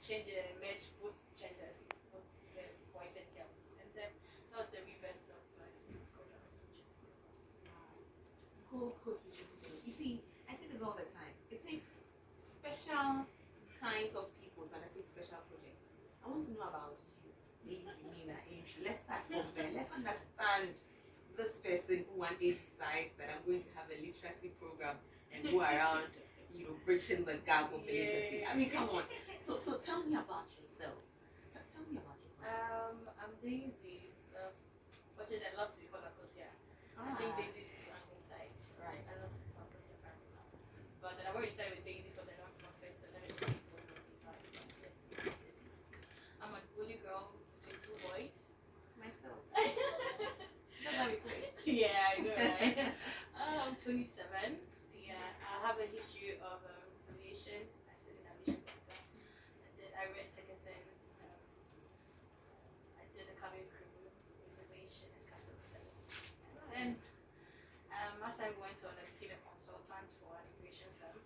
change merge both genders, both boys and girls, and then that was the rebirth of Goldcoast Literacy Program. Goldcoast Literacy Program. You see, I say this all the time. It takes special kinds of people to undertake special projects. I want to know about you, Lady Mina Antwi. Let's start from there. Let's understand this person who one day decides that I'm going to have a literacy program and go around, bridging the gap of literacy. I mean, come on. So tell me about yourself. Tell me about yourself. I'm Daisy. Fortunately, I love to be called Akosia. I think Daisy is too anglicized. Right. I love to be called Akosia right now. But I've already started with Daisy for the non-profit, so let me just people know me. Yes, I'm a bully girl between two boys. Myself. That's very quick. Yeah, I know, right? I'm 27. Yeah, I have a history of aviation. I studied in the aviation sector. I read Dickinson. I did a cabin crew, reservation, and customer service. And last time we went on, I became a consultant for an immigration firm.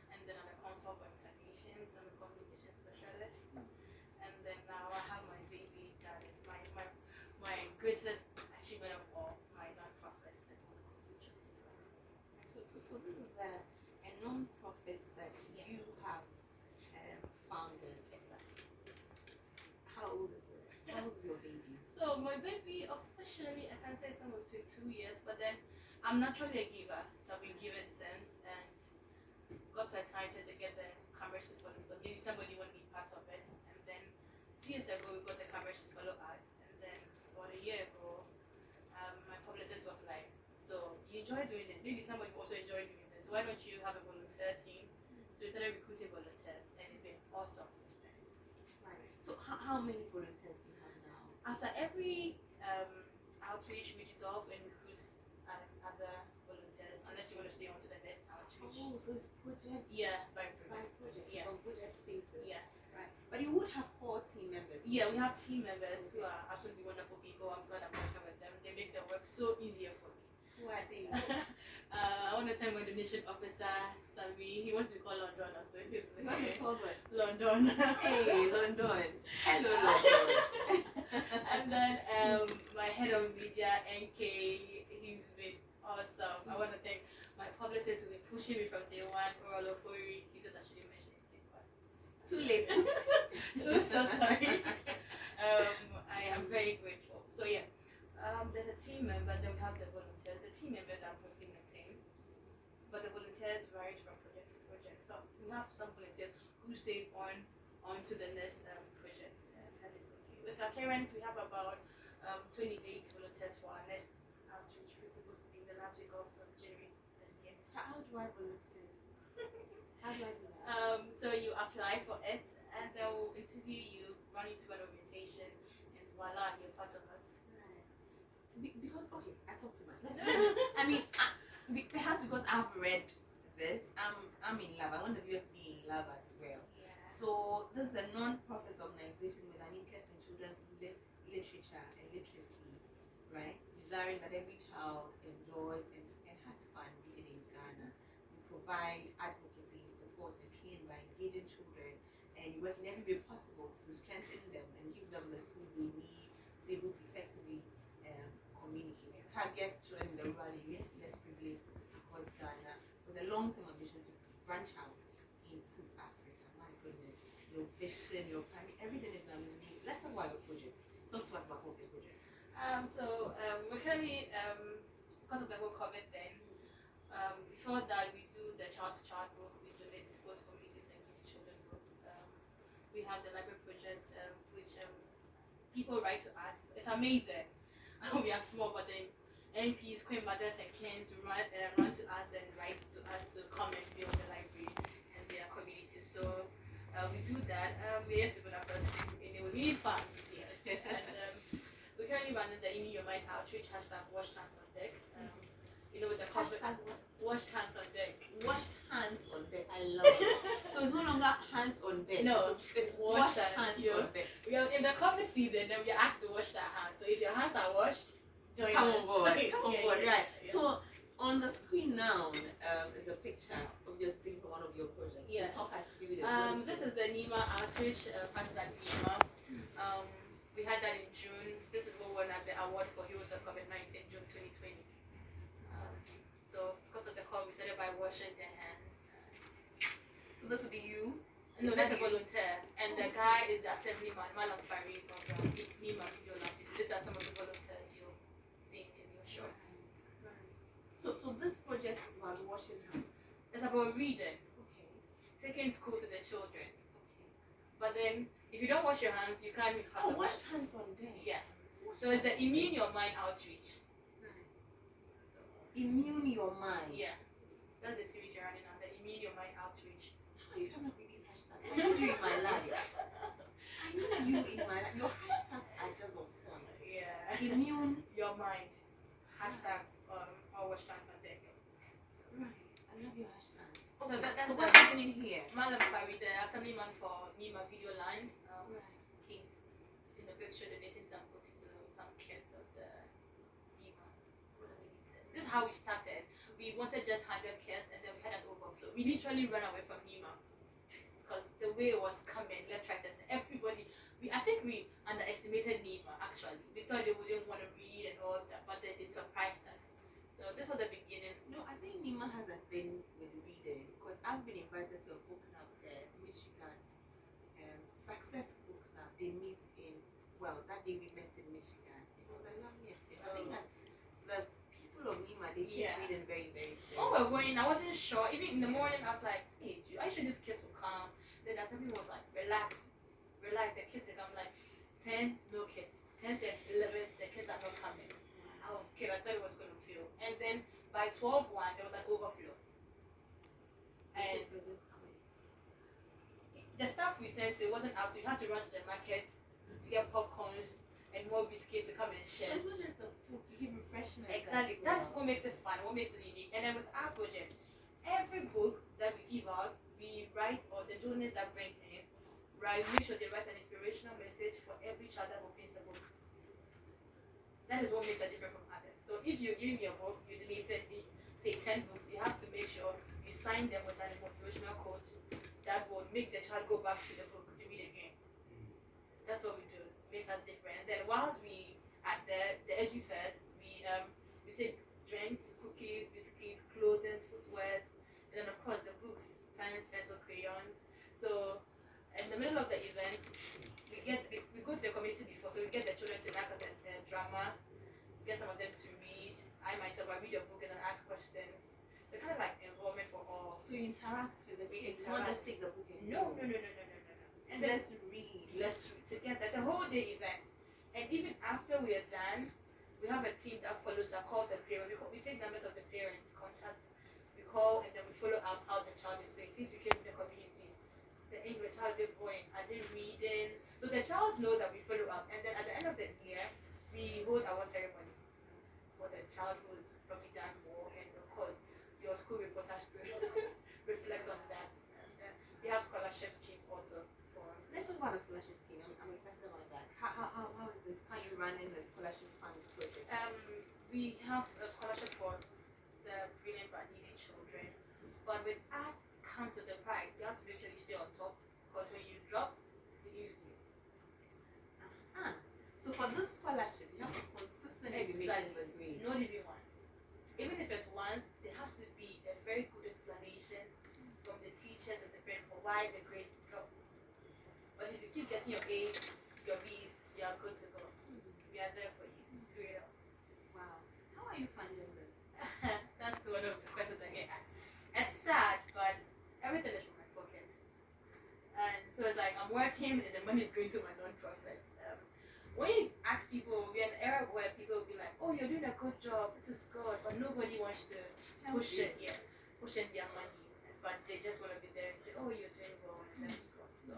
And then I'm a consult for internations. I'm a communication specialist. And then now I have my baby darling, my greatest achievement of all, my non-profit, the Goldcoast Literacy Program. So this is a non-profit that you have founded. Exactly. How old is it? How old is your baby? So my baby officially, I can say somewhere between 2 years, but then I'm naturally a giver, so I've been given since, and got so excited to get the cameras to follow because maybe somebody want to be part of it. And then 2 years ago, we got the cameras to follow us, and then about a year ago, my publicist was like, "So you enjoy doing this? Maybe somebody also enjoy doing this. Why don't you have a volunteer team?" So we started recruiting volunteers, and it's been awesome since then. Right. So how many volunteers do you have now? After every outreach, we dissolve and recruit other volunteers, unless you want to stay on to the next outreach. Oh, so it's project. Yeah, by project. Yeah. It's on project basis. Yeah. Right. But you would have core team members. Yeah, we have team members who are absolutely wonderful people. I'm glad I'm working with them. They make the work so easier for me. Who are they? I want to tell my donation officer, Sami. He wants to be called London. So he's What do you call it? London. Hey, London. Hello, London. And then my head of media, NK, he's been awesome. I want to thank my publicist who's been pushing me from day one, Orolofori. He says I shouldn't mention his name, but Too late. I'm so sorry. I am very grateful. So yeah, there's a team member, then we have the volunteers. The team members are mostly my team, but the volunteers vary from project to project. So we have some volunteers who stays on to the next projects. That is okay. With our current, we have about 28 volunteers for our next outreach. We're supposed to be in the last week of January next year. How do I volunteer? How do I do that? So you apply for it, and they will interview you, run you through an orientation, and voila, you're part of us. Right. Because okay, I talk too much. I mean, perhaps because I've read this, I'm in love. I want the viewers to be in love as well. Yeah. So this is a non-profit organization with an interest in children's literature and literacy, right? Desiring that every child enjoys and has fun reading in Ghana. We provide advocacy, support, and training by engaging children, and you work in every way possible to strengthen them and give them the tools they need to be able to effectively communicate. Target children in the rural areas, less privileged across Ghana, with a long-term ambition to branch out into Africa. My goodness, your vision, your primary, everything is amazing. Let's talk about your projects. Talk to us about some of your projects. We're currently, because of the whole COVID thing, before that we do the child-to-child book, we do it both communities and to children books. We have the library project, which people write to us. It's amazing. We are small, but then MPs, Queen Mothers and Kings run to us and write to us to come and build the library and their community. So we do that. We're yet to go our first thing. We need funds, yes. And we're currently running the In Your Mind outreach, hashtag wash hands on deck. With the Hashtag wash hands on deck. Washed hands on deck. I love it. So it's no longer hands on deck. No, it's wash washed hands on deck. We are in the COVID season, then we are asked to wash our hands. So if your hands are washed, join Come us. on board. Come on board. Right. Yeah. So on the screen now is a picture of just taken from one of your projects. Yeah. So talk us through this. This is the Nima outreach, hashtag Nima. We had that in June. This is what won at the award for Heroes of COVID-19, June 2020. So because of the call, we started by washing their hands. So this would be you? No, that's a volunteer. And the guy is the assemblyman, Mana Antwi of Nima Antwi. These are some of the volunteers you'll see in your shorts. So this project is about washing hands. It's about reading. Okay. Taking school to the children. Okay. But then, if you don't wash your hands, you can't read. Wash hands on day. Yeah. So it's the Immune Your Mind outreach. So, Immune Your Mind. Yeah. That's the series you're running on, the Immune Your Mind outreach. How are you coming up with these hashtags? I need you in my life. I need you in my life. Your hashtags are just on point. Yeah. Immune Your Mind. Hashtag or wash hands on deck. Right. I love your hashtags. Okay. So what's happening here? Mana Antwi, the assemblyman for Nima Video Land. Right. He's in the picture donating some books to some kids of the Nima community. This is how we started. We wanted just 100 kids and then we had an overflow. We literally ran away from Nima because the way it was coming, left, right, and everybody. I think we underestimated Nima actually. We thought they wouldn't want to read and all that, but then they surprised us. So this was the beginning. No, I think Nima has a thing with reading because I've been invited to a book club there, Michigan. Success Book Club. They meet in, that day we met in Michigan. It was a lovely experience. I think that the people of Nima, they take reading very, very serious. Oh, we're going. I wasn't sure. Even in the morning, I was like, hey, are you sure these kids will come? Then somebody was like, relax. The kids will come. Like, 10, no kids. 10, 11, the kids are not coming. I was scared. I thought it was going to fail. And then by 12:01, there was an overflow. And kids were just coming. The stuff we sent to wasn't out. You had to run to the market to get popcorns and more biscuits to come and share. So it's not just the book, you give refreshments. Exactly. That's what makes it fun, what makes it unique. And then with our project, every book that we give out, we write, or the donors that bring in, right, make sure they write an inspirational message for every child that opens the book. That is what makes it different from others. So if you're giving me a book, you deleted, say 10 books, you have to make sure you sign them with a motivational quote that will make the child go back to the book to read again. That's what we do. It makes us different. And then whilst we at the edu fairs, we take drinks, cookies, biscuits, clothing, footwear, and then of course the books, pens, pencil, crayons. So in the middle of the event, we go to the community before, so we get the children to act at the drama, get some of them to read. I myself, I read a book and then ask questions. So kind of like involvement for all. So you interact with the kids, not just take the book and No. And let's read. Let's read together. It's a whole day event. And even after we are done, we have a team that follows up, called the parent. We take numbers of the parents' contacts. We call and then we follow up how the child is doing. Since we came to the community, the English, how is it going? Are they reading? So the child knows that we follow up. And then at the end of the year, we hold our ceremony for the child who's probably done more. And of course, your school report has to reflect on that. And we have scholarship schemes also. Let's talk about the scholarship scheme. I'm excited about that. How is this? How are you running the scholarship fund project? We have a scholarship for the brilliant but needy children. But with us comes with the price. You have to make sure you stay on top because when you drop, it leaves you. So for this scholarship, you have to consistently be making the grade. Not even once. Even if it's once, there has to be a very good explanation from the teachers and the parents for why the grade dropped. But if you keep getting your A's, your B's, you are good to go. We are there for you. Do it all. Wow. How are you funding this? That's one of the questions I get. It's sad, but everything is from my pocket. And so it's like I'm working and the money is going to my non-profit. When you ask people, we're in an era where people will be like, oh, you're doing a good job, this is good, but nobody wants to push in their money. But they just want to be there and say, oh, you're doing well, and that's good. So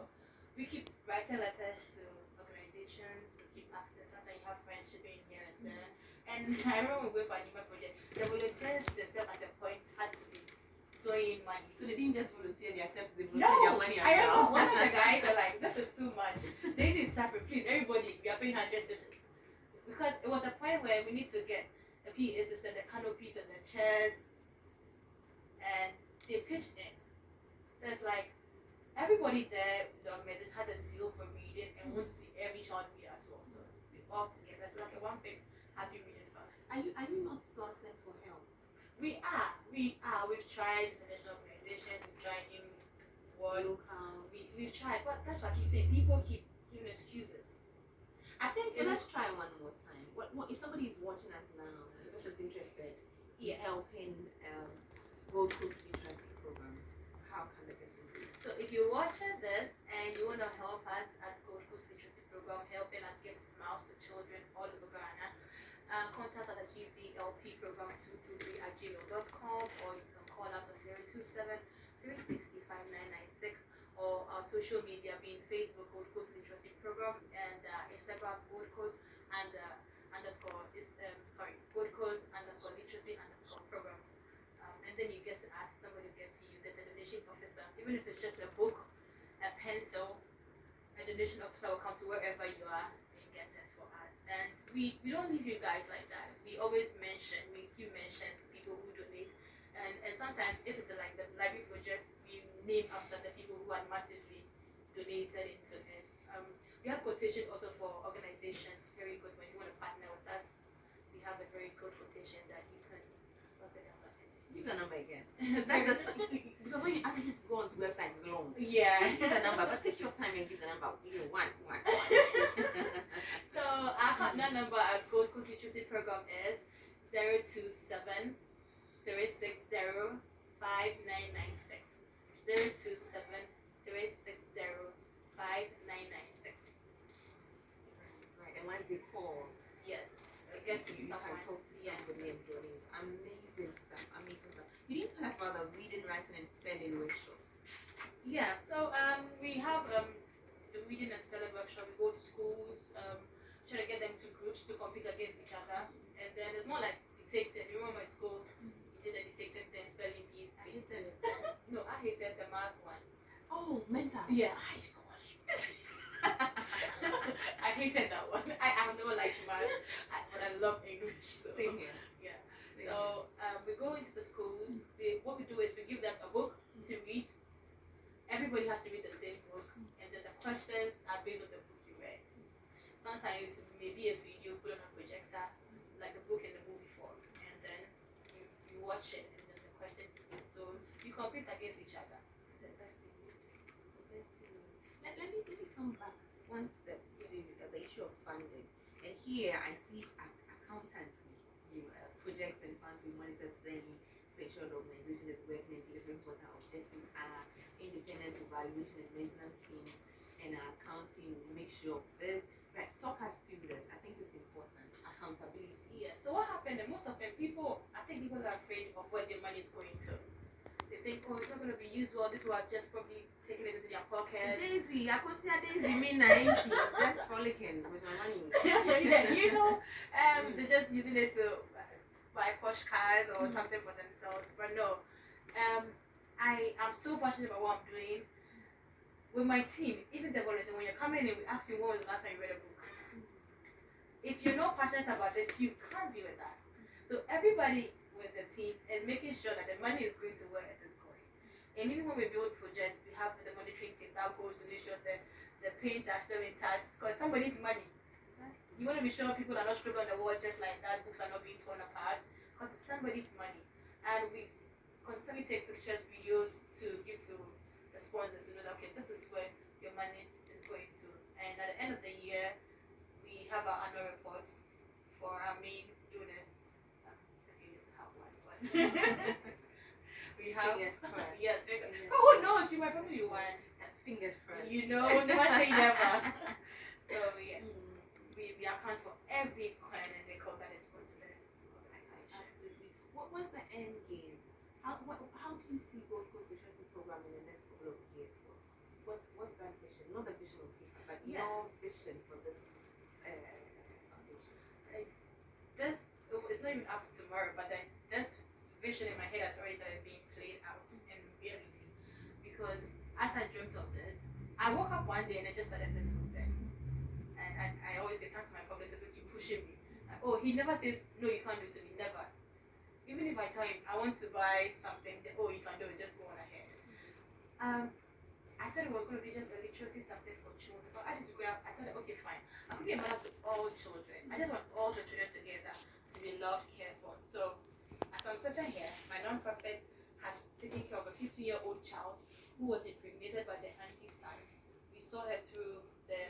we keep writing letters to organizations, we keep asking, sometimes you have friends shipping here and there. And I remember we went for an Anima project, the volunteers themselves at a point had to be sewing money. So they didn't just volunteer themselves, they volunteered their money as well. I remember one of the guys are like, this is too much. They need to suffer, please, everybody, we are paying 100 cedis. Because it was a point where we need to get a PA system, the canopies and the chairs. And they pitched in. So it's like everybody there in the organization had a zeal for reading and wants to see every child read as well. So we all together. It's like a one big happy reading fun. Are you not sourcing for help? We are. We've tried international organizations. We've tried in world. Local. We've tried, but that's what I keep saying. People keep giving excuses. I think So let's try one more time. What if somebody is watching us now, the person is interested in helping Gold Coast Literacy Program? How can the person do it? So if you're watching this and you want to help us at Gold Coast Literacy Program, helping us give smiles to children all over Ghana, contact us at gclpprogram223@gmail.com, or you can call us on 027-360-5996, or our social media being Facebook Gold Coast Literacy Program and Instagram Gold Coast and Gold Coast _literacy program. And then you get to ask somebody to get to you. There's a donation officer, even if it's just a book, a pencil, a donation officer will come to wherever you are and get it for us. And we don't leave you guys like that. We always give mention to people who donate. And sometimes if it's like the library project, we name after the people who had massively donated into it. We have quotations also for organizations, very good. When you want to partner with us, we have a very good quotation that you can work with us on. Give the number again. That's because when you ask people to go onto websites, it's long. Yeah. Just give the number, but take your time and give the number. One. So our partner number at Gold Coast Literacy Program is 027 360 5996. 027 360 5996. Right, and once they call, Yes. Get to you someone. can talk to somebody and donate. Amazing stuff. You didn't tell us about the reading, writing, and spelling workshops. Yeah, so we have the reading and spelling workshop. We go to schools, try to get them to groups to compete against each other, and then it's more like dictating. You remember my school? We did a dictating thing, spelling bee. I hated it. No, I hated the math one. Oh, mental. Yeah, gosh. I hated that one. I have never liked math, but I love English. So. Same here. Yeah. So we go into the schools. What we do is we give them a book to read. Everybody has to read the same book, and then the questions are based on the book you read. Sometimes maybe a video put on a projector, like the book in the movie form, and then you watch it, and then the question begins. So you compete against each other. The best thing is. Let me come back one step to the issue of funding. And here I see accountancy, projects and funds and monitors then to ensure the organization is working and delivering what our objectives are, independent evaluation and maintenance teams, and our accounting will make sure of this. Right, talk us through this. I think it's important. Accountability. Yeah. So what happened? Most of the people, I think people are afraid of where their money is going to. They think, oh, it's not going to be used well. This will have just probably taken it into their pocket. Daisy, I could see a Daisy, Mina Antwi, just frolicking with my money. Yeah, they're just using it to buy posh cars or something for themselves. But no, I am so passionate about what I'm doing with my team. Even the volunteer, when you're coming in, we ask you when was the last time you read a book. If you're not passionate about this, you can't be with us. So everybody with the team is making sure that the money is going to where it is going. And even when we build projects, we have the monitoring team that goes to make sure that the paints are still intact, because somebody's money. You want to be sure people are not scribbling on the wall just like that, books are not being torn apart, because it's somebody's money. And we constantly take pictures, videos to give to the sponsors to know that, okay, this is where your money is going to. And at the end of the year, we have our annual reports for our main donors. If you need to have one, but we have. Fingers crossed. Yes, but who knows? You might probably be one. Fingers crossed. Never say never. So yeah, we account for every coin and nickel that is put to the organization. Absolutely. What's the end game? How do you see Gold Coast Literacy Program in the next couple of years? What's that vision? Not the vision of people, but your vision for this foundation. It's not even after tomorrow, but this vision in my head has already started being played out in reality. Because as I dreamt of this, I woke up one day and I just started this whole thing. And I always say thanks to my publicist who keep pushing me. Like, oh, he never says no, you can't do it to me, never. even if I tell him I want to buy something, oh, you can do it, just go on ahead. I thought it was going to be just a literacy something for children, but I just I thought, okay, fine. I could be a mother to all children. I just want all the children together to be loved, cared for. So, as I'm sitting here, my non-profit has taken care of a 50-year-old child who was impregnated by the auntie's son. We saw her through the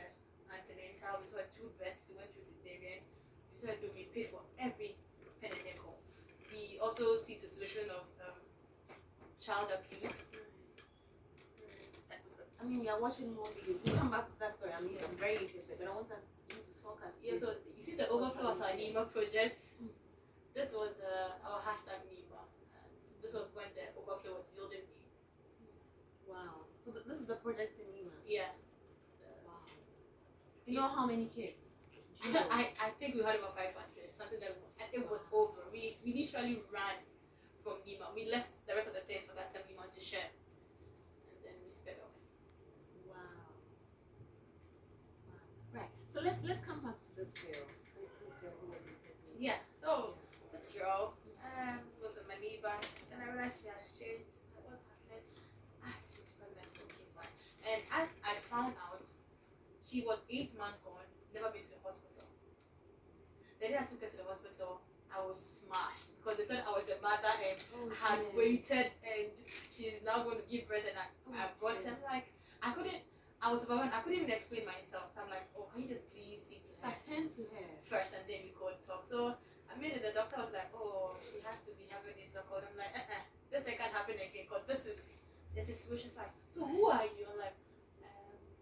antenatal, we saw her through births, we went through cesarean, we saw her through, we paid for every penny nickel. We also see the solution of child abuse. I mean, we are watching more videos. We'll come back to that story. I'm very interested, but I want you to talk us. Yeah, so you see the overflow of our NEMA projects. This was our hashtag NEMA. And this was when the overflow was building me. Wow. So this is the project in NEMA? Yeah. Wow. You know how many kids? I think we had over 500. Something that it was over. We literally ran from NEMA. We left the rest of the things for that same NEMA to share. And then we sped off. Right. So let's come back to this girl. This girl who was impregnated. Yeah. So this girl was a neighbor. Then I realized she has changed. What's happening? She's pregnant. Okay, fine. And as I found out, she was 8 months gone. Never been to the hospital. The day I took her to the hospital, I was smashed because they thought I was the mother and had waited, and she's now going to give birth. And I brought her. Like I was overwhelmed. I couldn't even explain myself. So I'm like, oh, can you just please see to her? Attend to her first, and then we could talk. So I made it. The doctor was like, oh, she has to be having intercourse. I'm like, this thing can't happen again because this is the situation's like. So who are you? I'm like,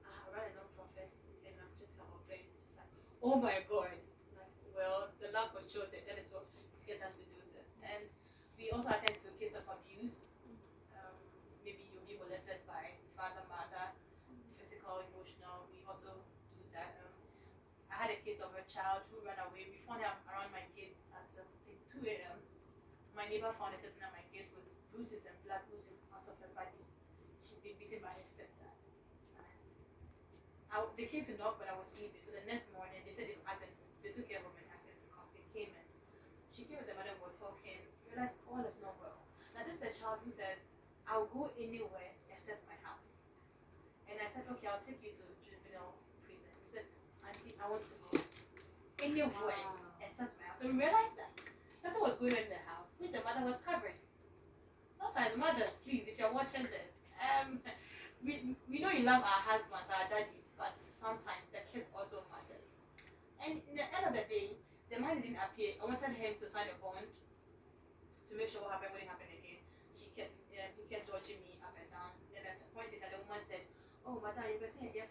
I run a non-profit and I'm just her friend. She's like, oh my god. I'm like, well, the love for children, that is what gets us to do this. And we also attend to case of abuse. Maybe you'll be molested by father, mother. Physical, emotional, we also do that. I had a case of a child who ran away. We found her around my gate at I think 2 a.m. My neighbor found her sitting at my gate with bruises and blood oozing out of her body. She's been beaten by her stepdad. They came to knock, but I was sleeping. So the next morning, they said they took care of him and asked them to come. They came in. She came with the mother and we were talking. We realized all is not well. Now this is a child who says, I'll go anywhere except my house. And I said, okay, I'll take you to juvenile prison. She said, Auntie, I want to go anywhere except my house. So we realized that something was going on in the house, which the mother was covering. Sometimes mothers, please, if you're watching this, we know you love our husbands, our daddies, but sometimes the kids also matters. And in the end of the day, the man didn't appear. I wanted him to sign a bond to make sure what happened wouldn't happen again. He kept dodging me up and down. Then at a point, the woman said, oh, madam, you're saying you're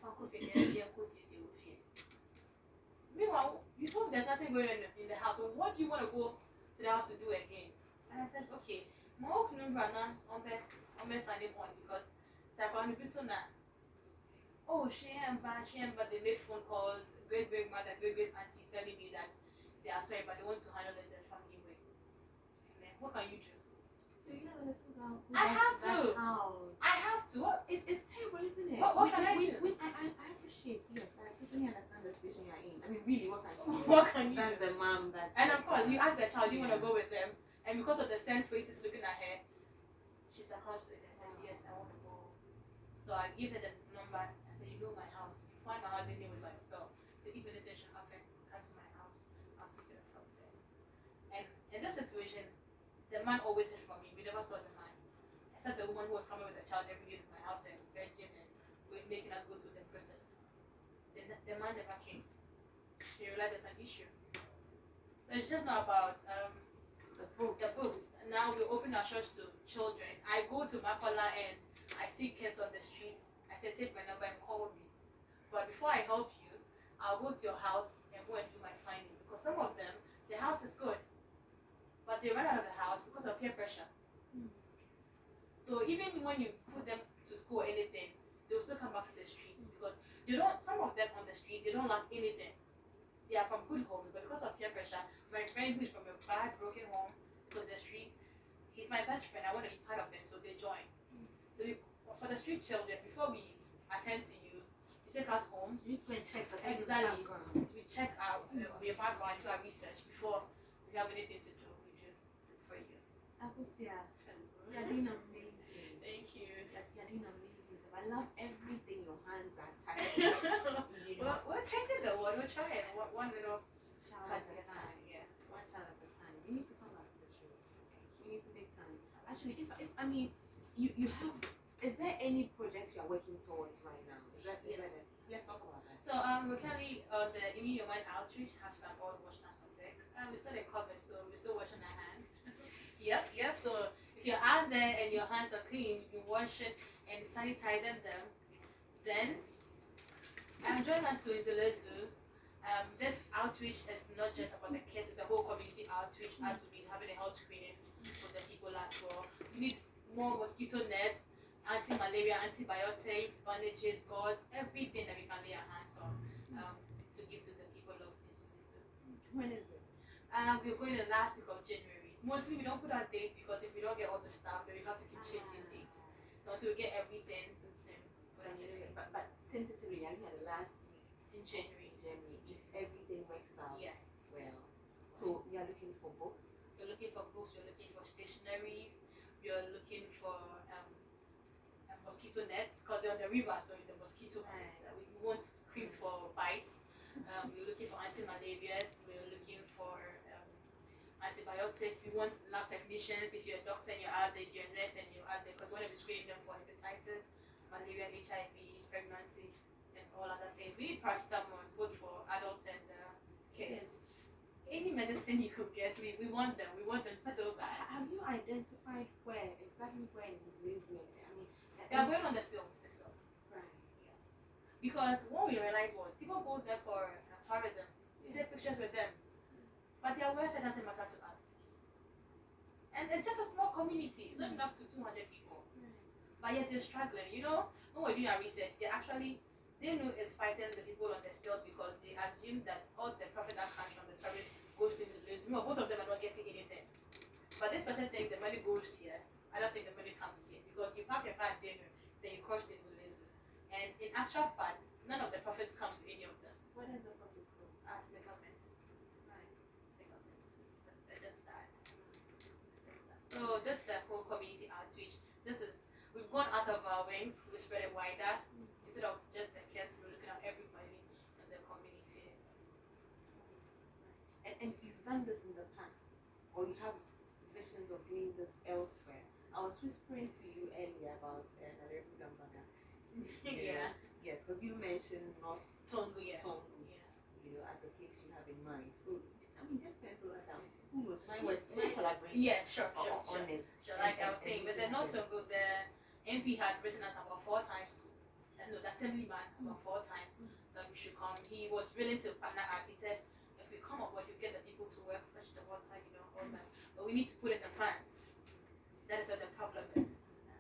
meanwhile, you told me there's nothing going on in the house. So what do you want to go to the house to do again? And I said, okay, my hope number on Sunday morning because oh, she and they made phone calls, great mother, great auntie telling me that they are sorry, but they want to handle it the family way. And then, what can you do? So you let the little girl go I have to that to. house. I have to. It's terrible, isn't it? What can I do? I appreciate, yes, I totally understand the situation you're in. I mean, really, what can you do? What can you That's do? the mom. And of course, you ask the child, do you want to go with them? And because of the stern faces looking at her, she succumbed to it and said, yes, I want to go. So I gave her the number. I said, you know my house. You find my house anyway by yourself. So if anything should happen, come to my house. I'll take it from there. And in this situation, the man always hid from me. We never saw the man. Except the woman who was coming with the child every day to my house and begging and making us go through the process. The man never came. She realized there's an issue. So it's just not about the books. Now we open our church to children. I go to Makola and I see kids on the streets. I say, take my number and call me. But before I help you, I'll go to your house and go and do my finding. Because some of them, the house is good, but they run out of the house because of peer pressure. So even when you put them to school or anything, they'll still come back to the streets because some of them on the street, they don't lack anything. They are from good homes, but because of peer pressure, my friend who is from a bad, broken home, so the streets, he's my best friend, I want to be part of him, so they join. So for the street children, before we attend to you, you take us home. You need to go and check the Exactly. background. We check out your background, do our research before we have anything to do for you. Akosia, you're doing amazing. Thank you. You're doing amazing. So I love everything your hands are touching. We'll check it though. We'll try it. One little Child part at a time. Yeah. One child at a time. You need to come back to the show. You need to make time. Actually, if I mean, you have. Is there any projects you are working towards right now? Let's talk about that. So we're currently on the Immune Your Mind outreach hashtag all wash hands on deck. We still in COVID, so we're still washing our hands. Yep. So if you're out there and your hands are clean, you wash it and sanitizing them. Then join us to Izolezu. This outreach is not just about the kids; it's a whole community outreach. As we've been having a health screening for the people as well. We need more mosquito nets, anti-malaria, antibiotics, bandages, gauze, everything that we can lay our hands on to give to the people of Izolezu. When is it? We're going the last week of January. Mostly we don't put our dates because if we don't get all the stuff, then we have to keep changing dates. So until we get everything, then put our date. But tentatively, I think at the last week In January. if everything works out Yeah. well. So we are looking for books. We're looking for books, we're looking for stationaries, we're looking for mosquito nets because they're on the river, so the mosquito nets. We want creams for bites. We're looking for anti-malarias, we're looking for antibiotics. We want lab technicians. If you're a doctor and you're out there, if you're a nurse and you're out there, because we're going to be screening them for hepatitis, malaria, HIV, pregnancy, and all other things. We need paracetamol both for adults and kids. Any medicine you could get, we want them. We want them so bad. Have you identified exactly where in his basement? I mean, They are going on the stilts itself. right. Because what we realized was people go there for tourism. You take pictures with them, but their welfare doesn't matter to us. And it's just a small community, not enough to 200 people. But yet they're struggling. You know, when we're doing our research, they know it's fighting the people on the stilt because they assume that all the profit that comes from the tourist goes into the lose. Both of them are not getting anything. But this person thinks the money goes here. I don't think the money comes here because you park your car at dinner, then you cross into Lezu. And in actual fact, none of the profits comes to any of them. Where does the profits go? To the government. Right. To the government. It's just sad. So this is the whole community outreach. We've gone out of our wings, we spread it wider. Instead of just the kids, we're looking at everybody in the community. And you've done this in the past, or you have visions of doing this elsewhere. I was whispering to you earlier about Nairobi Gambaga. Yeah. Yes, because you mentioned not Tongu, yeah. As a place you have in mind. So, I mean, just pencil that down. Who knows? Might collaborate. Yeah, sure. On it. Sure. Like I was saying, with the not Tongu, the MP had written us about 4 times. No, the assemblyman about 4 times that we should come. He was willing to partner us. He said, if we come up, you get the people to work, fetch the water, all that. But we need to put in the funds. That is what the problem is.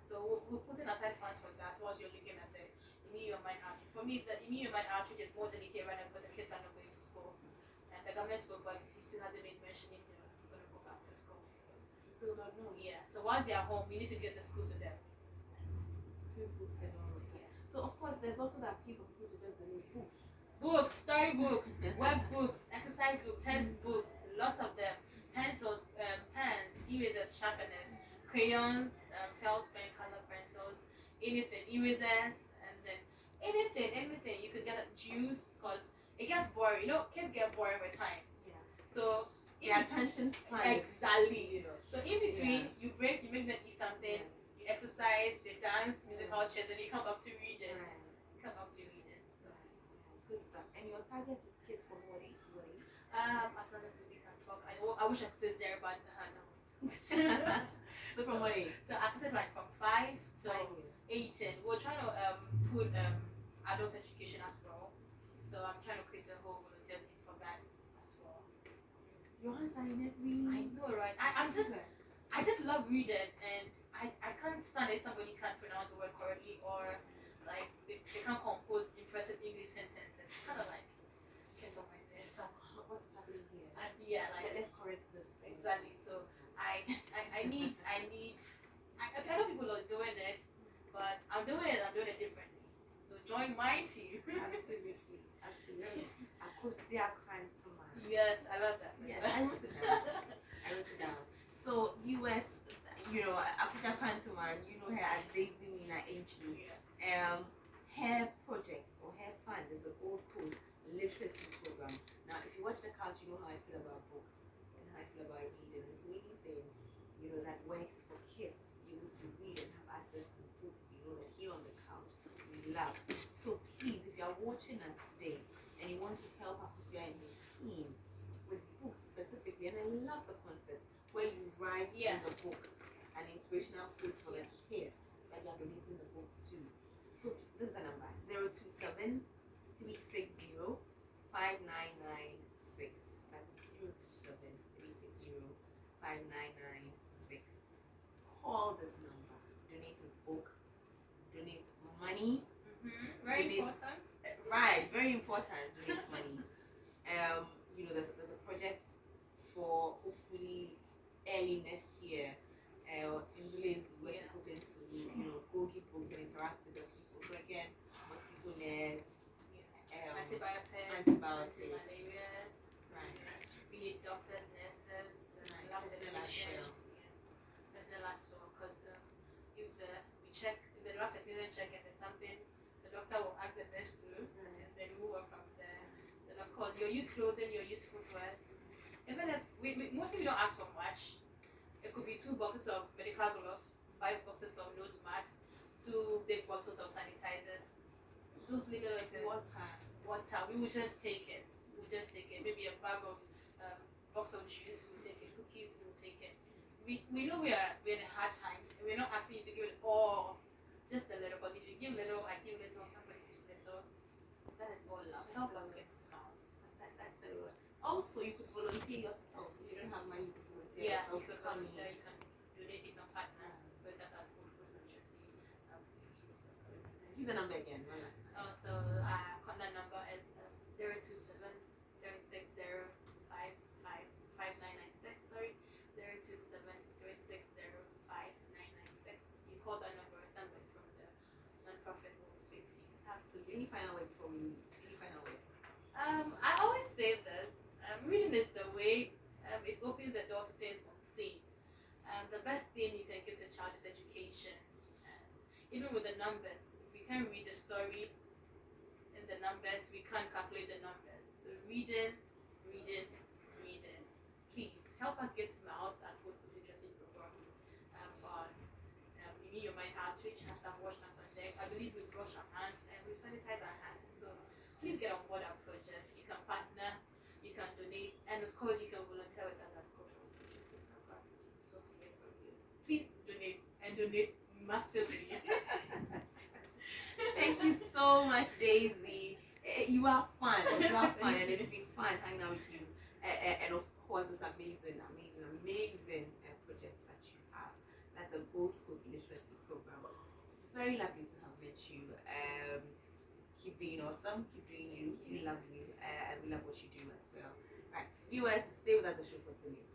So we're putting aside funds for that while you're looking at the Immune Your Mind outreach. For me, the Immune Your Mind outreach is more dedicated right now because the kids are not going to school. And the government spoke, but he still hasn't made mention if they're going to go back to school. So You still don't know. yeah. So once they are home, we need to get the school to them. Free books and all of that. So, of course, there's also that appeal for people to just donate books. Books, storybooks, workbooks, exercise books, textbooks, lots of them. Pencils, pens, erasers, sharpeners, crayons, felt pen, color pencils, anything, erasers, and then anything. You could get juice because it gets boring. Kids get boring with time. Yeah. So Their attention span. Exactly. So in between, you break, you make them eat something, you exercise, they dance, musical chairs, then you come up to reading. So Good stuff. And your target is kids from what age to what age? as long as we can talk. I wish I could say 0, but So from what age? So I could say like from 5 to 5 years. 18. We're trying to put adult education as well. So I'm trying to create a whole volunteer team for that as well. Your hands are in every. I know, right? I just love reading, and I can't stand it. Somebody can't pronounce the word correctly, or like they can't compose impressive English sentences. It's kind of like gets on my nerves. So What's happening here? yeah, like Let's correct this. exactly. So I need. I know people are doing it, but I'm doing it differently. So join my team. Absolutely. Akosia Krantuma. Yes, I love that. Yes, I wrote it down. So viewers, you know, Apuja Pantuman, you know her as Daisy Mina Antwi. Her project or her fund is the Goldcoast Literacy Program. Now, if you watch the couch, you know how I feel about books and how I feel about reading. And so anything, you know, that works for kids, you know, to read and have access to books, you know, that here on the couch, we love. So please, if you are watching us today and you want to help Apusia and his team with books specifically, and I love the concept where you write in the book an inspirational quote for the kid that you are donating the book to. So this is the number 027 360 5996. That's 027 360 5996. Call this number, donate a book, donate money. Very important. Right, very important. Donate money. You know, there's a project for hopefully early next year. Nzule is where she's hoping to, you know, go give books and interact with the people. So again, mosquito nets, Antibiotics, malaria, right? we need doctors, nurses, Right. lab Personal as technicians, personal as well. Because if the lab technician check if there's something, the doctor will ask the nurse to, and then move on from there. Then of course, your youth clothing, your youth footwear. Even if mostly we don't ask for much. It could be 2 boxes of medical gloves, 5 boxes of nose masks, 2 big bottles of sanitizers. Those little items. Water. We will just take it. Maybe a bag of box of juice. We'll take it. Cookies. We'll take it. We know we're in hard times, and we're not asking you to give it all, just a little. Because if you give little, I give little. Somebody gives little. That is all love. Help us get smiles. That's a lot. Also, you could volunteer yourself. If you don't have money, you could volunteer yourself. You can volunteer. You can donate. You can partner with us at Goldcoast Literacy. Give the number again. One last time. So contact number is 027 360 5996. Sorry, 027 360 5996. You call that number, somebody from the non-profit will speak to you. Absolutely. Any final words for me? Any final words? I always say this. Reading is the way. It opens the door to things unseen. The best thing you can give to a child is education. Even with the numbers, if we can't read the story in the numbers, we can't calculate the numbers. So reading. Please help us get smiles at Goldcoast Literacy Program. For you need your mind outreach, hashtag wash hands on deck. I believe we've washed our hands and we've sanitized our hands. So please get on board our project. You can partner, you can donate, and of course you can volunteer with us at Goldcoast Literacy Program. We hope to hear from you. Please donate and donate massively. Thank you so much, Daisy. You are fun. And it's been fun hanging out with you. And of course, this amazing projects that you have. That's the Goldcoast Literacy Program. Very lovely to have met you. Keep being awesome. Keep doing you. We love you. And we love what you do as well. Right, viewers, stay with us. The show continues.